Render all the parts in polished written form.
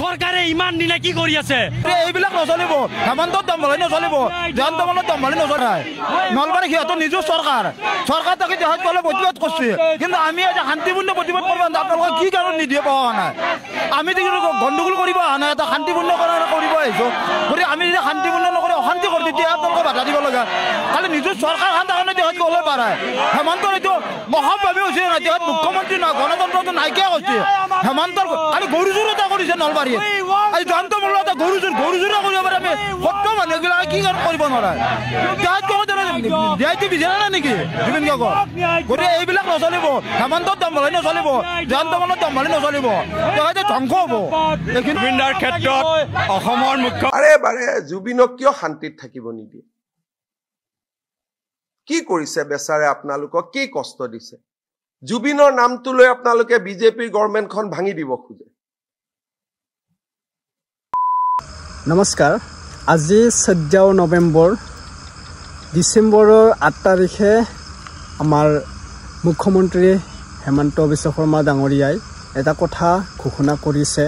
সৰকাৰে ইমান দিনে কি কৰি আছে এইবিলাক নচলিব হেমন্তত দম ভৰাই নচলিব জন দমনত দম ভৰাই নচলায় নলবাৰী সিহঁতৰ নিজৰ চৰকাৰ তাকে দেহাত গ'লে প্ৰতিবাদ কৰিছে কিন্তু আমি এটা শান্তিপূৰ্ণ প্ৰতিবাদ কৰিব আপোনালোকক কি কাৰণ নিদিয়ে পোৱা নাই আমি গণ্ডগোল কৰিব অহা নাই এটা শান্তিপূৰ্ণ কৰিব আহিছোঁ গতিকে আমি যদি শান্তিপূৰ্ণ নকৰি অশান্তি কৰোঁ তেতিয়া আপোনালোকক বাধা দিব লগা খালি নিজৰ চৰকাৰখন কাৰণে দেহাত গ'লে পাৰে হেমন্তৰ এইটো মহাভাৱী হৈছে দেহাত মুখ্যমন্ত্ৰী নহয় গণতন্ত্ৰটো নাইকিয়া কৰিছে হেমন্তৰ খালি গৰু চোৰ এটা কৰিছে নলবাৰী এই জন্ত মূল এটা গৰু চোৰ কৰিব পাৰে আমি সত্য মানুহবিলাকে কি কাৰণ কৰিব নোৱাৰে দিয়াইটো বিচাৰা নাই নেকি জুবিন গাৰ্গক গতিকে এইবিলাক নচলিব হেমন্তত দম ভৰাই নচলিব জন দমনত দম ভৰাই নচলিব ধ্বংস হ'ব জুবিনদাৰ ক্ষেত্ৰত অসমৰ মুখ্য বাৰে জুবিনক কিয় শান্তিত থাকিব নিদিয়ে কি কৰিছে বেচাৰে আপোনালোকক কি কষ্ট দিছে জুবিনৰ নামটো লৈ আপোনালোকে বিজেপিৰ গভৰ্ণমেণ্টখন ভাঙি দিব খোজে নমস্কাৰ আজি 14 নৱেম্বৰ ডিচেম্বৰৰ 8 তাৰিখে আমাৰ মুখ্যমন্ত্ৰী হেমন্ত বিশ্ব শৰ্মা ডাঙৰীয়াই এটা কথা ঘোষণা কৰিছে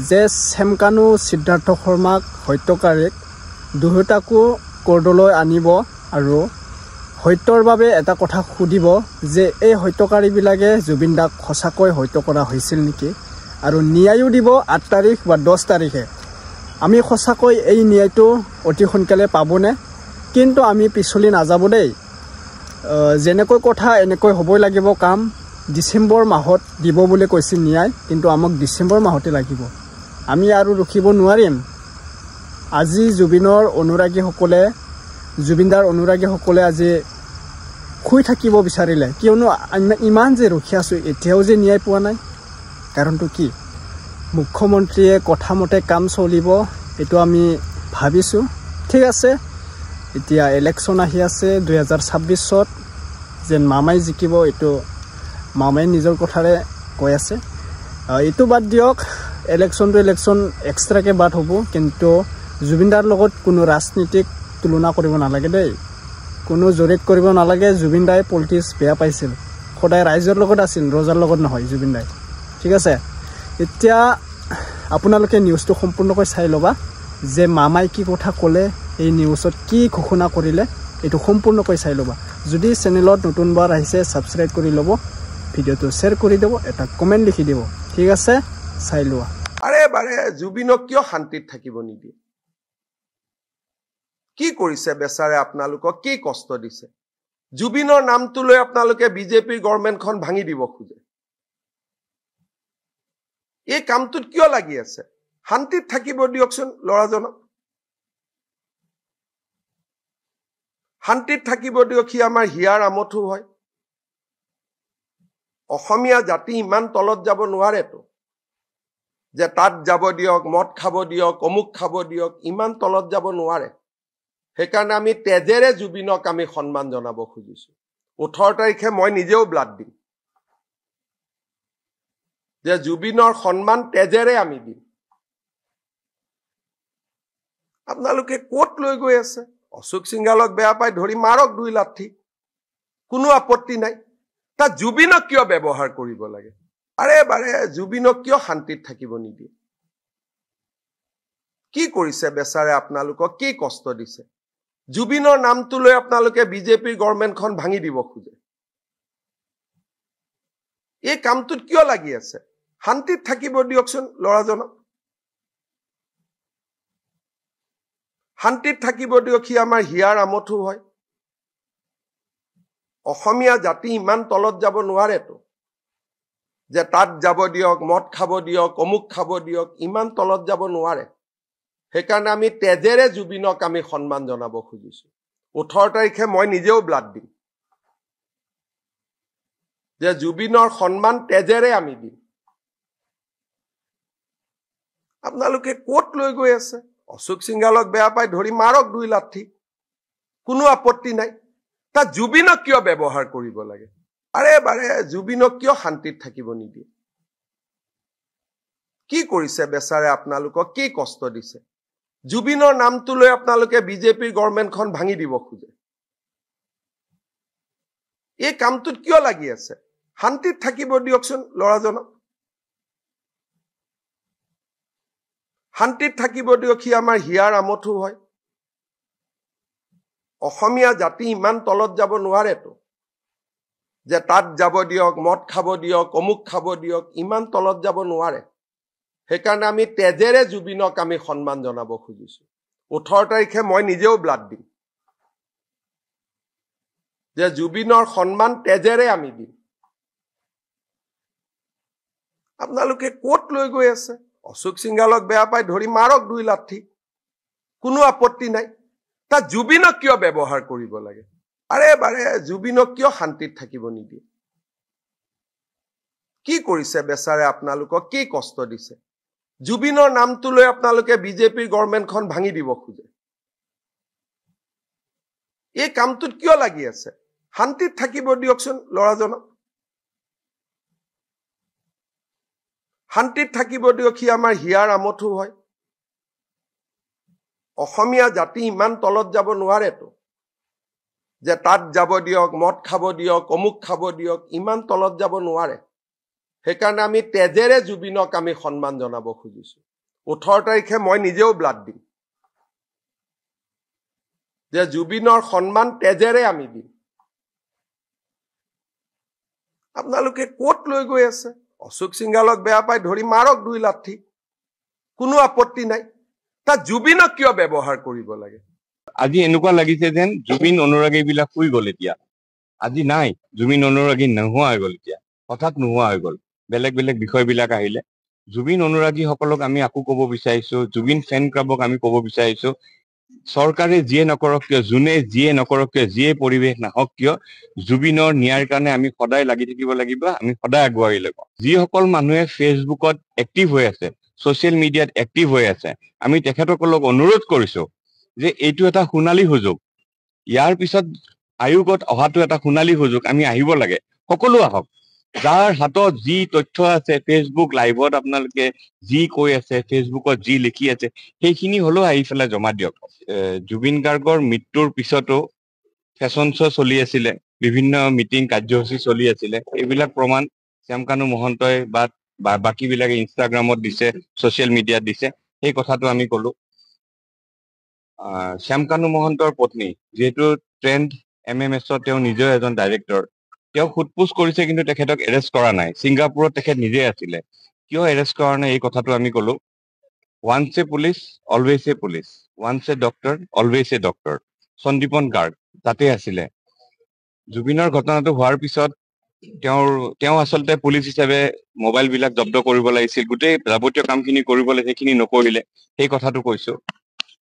যে চেমকানু সিদ্ধাৰ্থ শৰ্মাক হত্যাকাৰীক দুয়োটাকো কোৰ্টলৈ আনিব আৰু হত্যাৰ বাবে এটা কথা সুধিব যে এই হত্যাকাৰীবিলাকে জুবিন দাক সঁচাকৈ হত্যা কৰা হৈছিল নেকি আৰু ন্যায়ো দিব 8 তাৰিখ বা 10 তাৰিখে আমি সঁচাকৈ এই ন্যায়টো অতি সোনকালে পাবনে কিন্তু আমি পিছলি নাযাব দেই যেনেকৈ কথা এনেকৈ হ'বই লাগিব কাম ডিসেম্বৰ মাহত দিব বুলি কৈছে ন্যায় কিন্তু আমাক ডিসেম্বৰ মাহতে লাগিব আমি আৰু ৰখিব নোৱাৰিম আজি জুবিনৰ অনুৰাগীসকলে জুবিনদাৰ অনুৰাগীসকলে আজি খুই থাকিব বিচাৰিলে কিয়নো ইমান যে ৰখি আছো এতিয়াও যে ন্যায় পোৱা নাই কাৰণটো কি মুখ্যমন্ত্ৰীয়ে কথা মতে কাম চলিব এটো আমি ভাবিছো ঠিক আছে এতিয়া ইলেকশন আহি আছে 2026ত যেন মামাই জিকিব এটো মামাই নিজৰ কথাৰে কৈ আছে এটো বাদ দিয়ক ইলেকশন এক্সট্ৰাকে বাদ হ'ব কিন্তু জুবিনদাৰ লগত কোনো ৰাজনীতিক তুলনা কৰিব নালাগে দেই কোনো জৰিত কৰিব নালাগে জুবিনদাই পলিটিক্স বেয়া পাইছিল খোদাই ৰাইজৰ লগত আছিল ৰজাৰ লগত নহয় জুবিনদাই ঠিক আছে এতিয়া আপোনালোকে নিউজটো সম্পূৰ্ণকৈ চাই লবা যে মামাই কি কথা ক'লে এই নিউজত কি ঘোষণা কৰিলে এটো সম্পূৰ্ণকৈ চাই লবা যদি চেনেলত নতুনবাৰ আহিছে সাবস্ক্ৰাইব কৰি লব ভিডিওটো শেয়াৰ কৰি দেব এটা কমেন্ট লিখি দেব ঠিক আছে চাই লোৱা বাৰে জুবিনক কিয় শান্তিত থাকিব নিদিয়ে কি কৰিছে বেচাৰে আপোনালোকক কি কষ্ট দিছে জুবিনৰ নামটো লৈ আপোনালোকে বিজেপিৰ গভৰ্ণমেণ্টখন ভাঙি দিব খোজে এই কামটোত কিয় লাগি আছে শান্তিত থাকিব দিয়কচোন লৰাজনক শান্তিত থাকিব দিয়ক সি আমাৰ হিয়াৰ আমঠু হয় অসমীয়া জাতি ইমান তলত যাব নোৱাৰেতো যে তাত যাব দিয়ক মদ খাব দিয়ক অমুক খাব দিয়ক ইমান তলত যাব নোৱাৰে সেইকাৰণে আমি তেজেৰে জুবিনক আমি সন্মান জনাব খুজিছো 18 তাৰিখে মই নিজেও ব্লাড দিম যে জুবিনৰ সন্মান তেজেৰে আমি দিম আপোনালোকে কোট লৈ গৈ আছে অশোক সিংহালক বেয়া পাই ধৰি মাৰক 2 লাঠি কোনো আপত্তি নাই তা জুবিনক কিয় ব্যৱহাৰ কৰিব লাগে বাৰে জুবিনক কিয় শান্তিত থাকিব নিদিয়ে কি কৰিছে বেচাৰে আপোনালোকক কি কষ্ট দিছে জুবিনৰ নামটো লৈ আপোনালোকে বিজেপিৰ গভৰ্ণমেণ্টখন ভাঙি দিব খোজে এই কামটোত কিয় লাগি আছে শান্তিত থাকিব দিয়কচোন লৰাজনক শান্তিত থাকিব দিয়ক সি আমাৰ হিয়াৰ আমঠু হয় অসমীয়া জাতি ইমান তলত যাব নোৱাৰেতো যে তাত যাব দিয়ক মদ খাব দিয়ক অমুক খাব দিয়ক ইমান তলত যাব নোৱাৰে সেইকাৰণে আমি তেজেৰে জুবিনক আমি সন্মান জনাব খুজিছো 18 তাৰিখে মই নিজেও ব্লাড দিম যে জুবিনৰ সন্মান তেজেৰে আমি দিম আপোনালোকে কোট লৈ গৈ আছে অশোক সিংহালক বেয়া পাই ধৰি মাৰক 2 লাঠি কোনো আপত্তি নাই তা জুবিনক কিয় ব্যৱহাৰ কৰিব লাগে বাৰে জুবিনক কিয় শান্তিত থাকিব নিদিয়ে কি কৰিছে বেচাৰে আপোনালোকক কি কষ্ট দিছে জুবিনৰ নামটো লৈ আপোনালোকে বিজেপিৰ গভৰ্ণমেণ্টখন ভাঙি দিব খোজে এই কামটোত কিয় লাগি আছে শান্তিত থাকিব দিয়কচোন লৰাজনক শান্তিত থাকিব দিয়ক, সি আমাৰ হিয়াৰ আমঠু হয়। অসমীয়া জাতি ইমান তলত যাব নোৱাৰেতো যে তাত যাব দিয়ক, মদ খাব দিয়ক, অমুক খাব দিয়ক, ইমান তলত যাব নোৱাৰে। সেইকাৰণে আমি তেজেৰে জুবিনক আমি সন্মান জনাব খুজিছো। 18 তাৰিখে মই নিজেও ব্লাড দিম, যে জুবিনৰ সন্মান তেজেৰে আমি দিম। আপোনালোকে ক'ত লৈ গৈ আছে? অশোক সিংহালক বেয়া পাই ধৰি মাৰক 2 লাঠি, কোনো আপত্তি নাই। তাত জুবিনক কিয় ব্যৱহাৰ কৰিব লাগে? বাৰে বাৰে জুবিনক কিয় শান্তিত থাকিব নিদিয়ে? কি কৰিছে বেচাৰে? আপোনালোকক কি কষ্ট দিছে? জুবিনৰ নামটো লৈ আপোনালোকে বিজেপিৰ গভৰ্ণমেণ্টখন ভাঙি দিব খোজে। এই কামটোত কিয় লাগি আছে? শান্তিত থাকিব দিয়কচোন ল'ৰাজনক, শান্তিত থাকিব দিয়ক, সি আমাৰ হিয়াৰ আমঠু হয়। অসমীয়া জাতি ইমান তলত যাব নোৱাৰেতো যে তাত যাব দিয়ক, মদ খাব দিয়ক, অমুক খাব দিয়ক, ইমান তলত যাব নোৱাৰে। সেইকাৰণে আমি তেজেৰে জুবিনক আমি সন্মান জনাব খুজিছো। 18 তাৰিখে মই নিজেও ব্লাড দিম, যে জুবিনৰ সন্মান তেজেৰে আমি দিম। আপোনালোকে ক'ত লৈ গৈ আছে? অশোক সিংহালক বেয়া পাই ধৰি মাৰক 2 লাঠি, কোনো আপত্তি নাই। তাত জুবিনক কিয় ব্যৱহাৰ কৰিব লাগে? আজি এনেকুৱা লাগিছে যেন জুবিন অনুৰাগী বিলাক শুই গল। এতিয়া আজি নাই, জুবিন অনুৰাগী নোহোৱা হৈ গল। এতিয়া হঠাৎ নোহোৱা হৈ গল, বেলেগ বেলেগ বিষয়বিলাক আহিলে। জুবিন অনুৰাগীসকলক আমি আকৌ ক'ব বিচাৰিছো, জুবিন ফেন ক্লাবক আমি ক'ব বিচাৰিছো, চৰকাৰে যিয়ে নকৰক কিয়, যোনে যিয়ে নকৰক কিয়, যিয়ে পৰিৱেশ নাহক কিয়, জুবিনৰ ন্যায়ৰ কাৰণে আমি সদায় লাগি থাকিব লাগিব, আমি সদায় আগুৱাই লাগিব। যিসকল মানুহে ফেচবুকত এক্টিভ হৈ আছে, ছচিয়েল মিডিয়াত এক্টিভ হৈ আছে, আমি তেখেতসকলক অনুৰোধ কৰিছো যে এইটো এটা সোণালী সুযোগ। ইয়াৰ পিছত আয়োগত অহাটো এটা সোণালী সুযোগ, আমি আহিব লাগে, সকলো আহক। যাৰ হাতত যি তথ্য আছে, ফেচবুক লাইভত আপোনালোকে যি কৈ আছে, ফেচবুকত যি লিখি আছে, সেইখিনি হলেও আহি পেলাই জমা দিয়ক। জুবিন গাৰ্গৰ মৃত্যুৰ পিছতো ফেশ্বন শ্ব' চলি আছিলে, বিভিন্ন মিটিং কাৰ্যসূচী চলি আছিলে। এইবিলাক প্ৰমাণ শ্যামকানু মহন্তই বা বাকী বিলাকে ইনষ্টাগ্ৰামত দিছে, ছচিয়েল মিডিয়াত দিছে, সেই কথাটো আমি কলো। শ্যামকানু মহন্তৰ পত্নী, যিহেতু ট্ৰেণ্ড MMS-ত তেওঁ নিজেও এজন ডাইৰেক্টৰ, তেওঁ সোধপোছ কৰিছে, কিন্তু তেখেতক এৰেষ্ট কৰা নাই। ছিংগাপুৰত তেখেত নিজে আছিলে, কিয় এৰেষ্ট কৰা নাই এই কথাটো আমি কলো। ওৱান্স এ পুলিচ অলৱেজ এ পুলিচ, ওৱান্স এ ডক্টৰ অলৱেজ এ ডক্টৰ। সন্দীপন গাৰ্গ তাতে আছিলে। জুবিনৰ ঘটনাটো হোৱাৰ পিছত তেওঁ আচলতে পুলিচ হিচাপে মোবাইল বিলাক জব্দ কৰিব লাগিছিল, গোটেই যাৱতীয় কামখিনি কৰিব লাগিছিল, সেইখিনি নকৰিলে, সেই কথাটো কৈছো।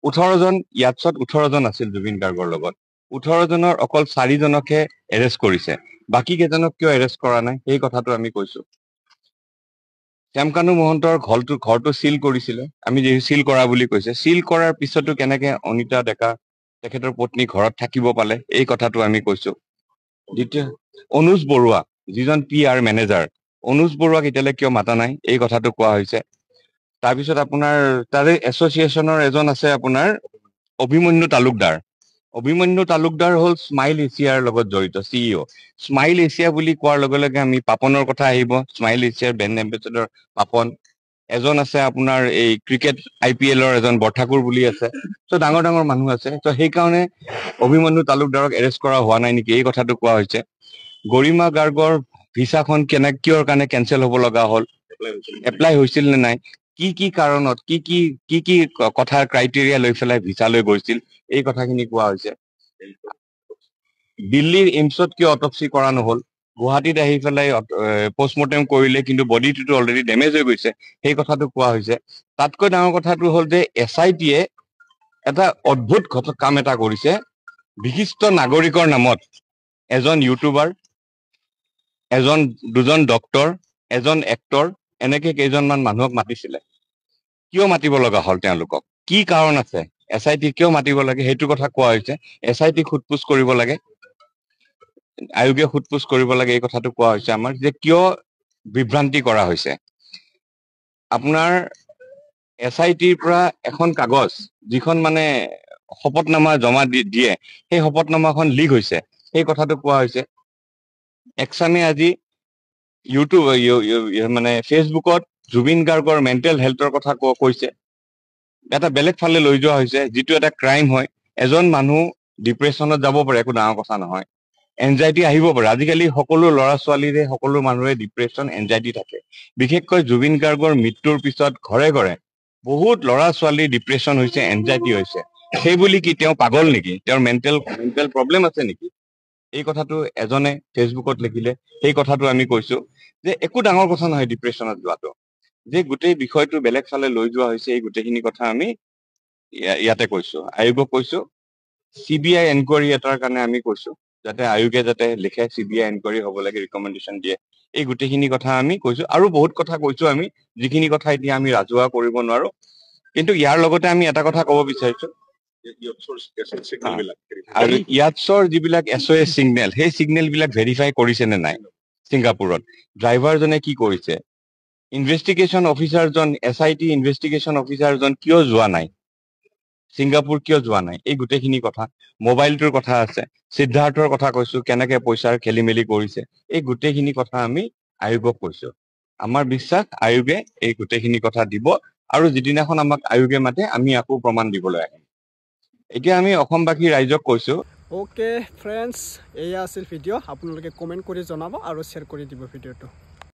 18 জন ইয়াতছত 18 জন আছিল জুবিন গাৰ্গৰ লগত। 18 জনৰ অকল 4 জনকহে এৰেষ্ট কৰিছে, বাকী কেইজনক কিয় এৰেষ্ট কৰা নাই সেই কথাটো আমি কৈছো। শ্যামকানু মহন্তৰ ঘৰটো চিল কৰিছিলে, আমি যিহেতু চিল কৰা বুলি কৈছে, চিল কৰাৰ পিছতো কেনেকে অনিতা ডেকা তেখেতৰ পত্নী ঘৰত থাকিব পালে, এই কথাটো আমি কৈছো। দ্বিতীয়, অনুজ বৰুৱা, যিজন PR মেনেজাৰ, অনুজ বৰুৱাক এতিয়ালৈ কিয় মাতা নাই এই কথাটো কোৱা হৈছে। তাৰপিছত আপোনাৰ তাৰে এছ'চিয়েশ্যনৰ এজন আছে আপোনাৰ অভিমন্যু তালুকদাৰ। অভিমন্যু তালুকদাৰ হ'ল স্মাইল এছিয়াৰ লগত জড়িত CEO। স্মাইল এছিয়া বুলি কোৱাৰ লগে লগে আমি পাপনৰ কথা আহিব, স্মাইল এছিয়াৰ ব্ৰেণ্ড এম্বেচেডৰ পাপন। এজন আছে আপোনাৰ এই ক্ৰিকেট IPL-ৰ এজন বৰঠাকুৰ বুলি আছে। ত' ডাঙৰ ডাঙৰ মানুহ আছে। ত' সেইকাৰণে অভিমন্যু তালুকদাৰক এৰেষ্ট কৰা হোৱা নাই নেকি এই কথাটো কোৱা হৈছে। গৰিমা গাৰ্গৰ ভিছাখন কিয়ৰ কাৰণে কেঞ্চেল হ'ব লগা হ'ল, এপ্লাই হৈছিল নে নাই, কি কাৰণত, কি কথাৰ ক্ৰাইটেৰিয়া লৈ পেলাই ভিছা লৈ গৈছিল, এই কথাখিনি কোৱা হৈছে। দিল্লীৰ এইমছত কিয় অটপচি কৰা নহ'ল, গুৱাহাটীত আহি পেলাই পষ্টমৰ্টেম কৰিলে, কিন্তু বডিটোতো অলৰেডি ডেমেজ হৈ গৈছে, সেই কথাটো কোৱা হৈছে। তাতকৈ ডাঙৰ কথাটো হ'ল যে SIT-য়ে এটা অদ্ভুত কাম এটা কৰিছে। বিশিষ্ট নাগৰিকৰ নামত এজন ইউটিউবাৰ, দুজন ডক্তৰ, এজন এক্টৰ, এনেকে কেইজনমান মানুহক মাতিছিলে। কিয় মাতিব লগা হ'ল তেওঁলোকক, কি কাৰণ আছে, SIT কিয় মাতিব লাগে সেইটো কথা কোৱা হৈছে। SIT সোধপোছ কৰিব লাগে, আয়োগে সোধপোছ কৰিব লাগে, এই কথাটো কোৱা হৈছে আমাৰ, যে কিয় বিভ্ৰান্তি কৰা হৈছে। আপোনাৰ SIT-ৰ পৰা এখন কাগজ, যিখন মানে শপতনামা জমা দিয়ে, সেই শপতনামাখন লিক হৈছে, সেই কথাটো কোৱা হৈছে। একচামে আজি মানে ফেচবুকত জুবিন গাৰ্গৰ মেণ্টেল হেল্থৰ কথা কৈছে। এটা বেলেগ ফালে লৈ যোৱা হৈছে, যিটো এটা ক্ৰাইম হয়। এজন মানুহ ডিপ্ৰেশ্যনত যাব পাৰে, একো ডাঙৰ কথা নহয়। এনজাইটি আহিব পাৰে। আজিকালি সকলো ল'ৰা ছোৱালীৰে সকলো মানুহৰে ডিপ্ৰেশ্যন এনজাইটি থাকে। বিশেষকৈ জুবিন গাৰ্গৰ মৃত্যুৰ পিছত ঘৰে ঘৰে বহুত ল'ৰা ছোৱালীৰ ডিপ্ৰেশ্যন হৈছে, এনজাইটি হৈছে। সেই বুলি কি তেওঁ পাগল নেকি? তেওঁৰ মেণ্টেল প্ৰব্লেম আছে নেকি? এই কথাটো এজনে ফেচবুকত লিখিলে। সেই কথাটো আমি কৈছো যে একো ডাঙৰ কথা নহয় ডিপ্ৰেশ্যনত যোৱাটো। যে গোটেই বিষয়টো বেলেগ ফালে লৈ যোৱা হৈছে, এই গোটেইখিনি কথা আমি ইয়াতে কৈছো। আয়োগক কৈছো, CBI এনকুৱাৰী এটাৰ কাৰণে আমি কৈছো, যাতে আয়োগে যাতে লিখে CBI এনকুৱাৰী হ'ব লাগে, ৰিকমেণ্ডেশ্যন দিয়ে। এই গোটেইখিনি কথা আমি কৈছো, আৰু বহুত কথা কৈছো আমি, যিখিনি কথা এতিয়া আমি ৰাজহুৱা কৰিব নোৱাৰো। কিন্তু ইয়াৰ লগতে আমি এটা কথা ক'ব বিচাৰিছো, আৰু ইয়াতছৰ যিবিলাক SOS ছিগনেল, সেই ছিগনেল বিলাক ভেৰিফাই কৰিছে নে নাই ছিংগাপুৰত? ড্ৰাইভাৰজনে কি কৰিছে? ইনভেষ্টিগেশ্যন অফিচাৰজন, SIT ইনভেষ্টিগেশ্যন অফিচাৰজন কিয় যোৱা নাই? ছিংগাপুৰ কিয় যোৱা নাই? এই গোটেইখিনি কথা। মোবাইলটোৰ কথা আছে, সিদ্ধাৰ্থৰ কথা কৈছো, কেনেকে পইচাৰ খেলি মেলি কৰিছে। এই গোটেইখিনি কথা আমি আয়োগক কৈছো। আমাৰ বিশ্বাস আয়োগে এই গোটেইখিনি কথা দিব, আৰু যিদিনাখন আমাক আয়োগে মাতে আমি আকৌ প্ৰমাণ দিবলৈ আহিম। এতিয়া আমি অসমবাসী ৰাইজক কৈছো, অ'কে ফ্ৰেণ্ডছ, এয়া আছিল ভিডিঅ'। আপোনালোকে কমেণ্ট কৰি জনাব আৰু শ্বেয়াৰ কৰি দিব ভিডিঅ'টো।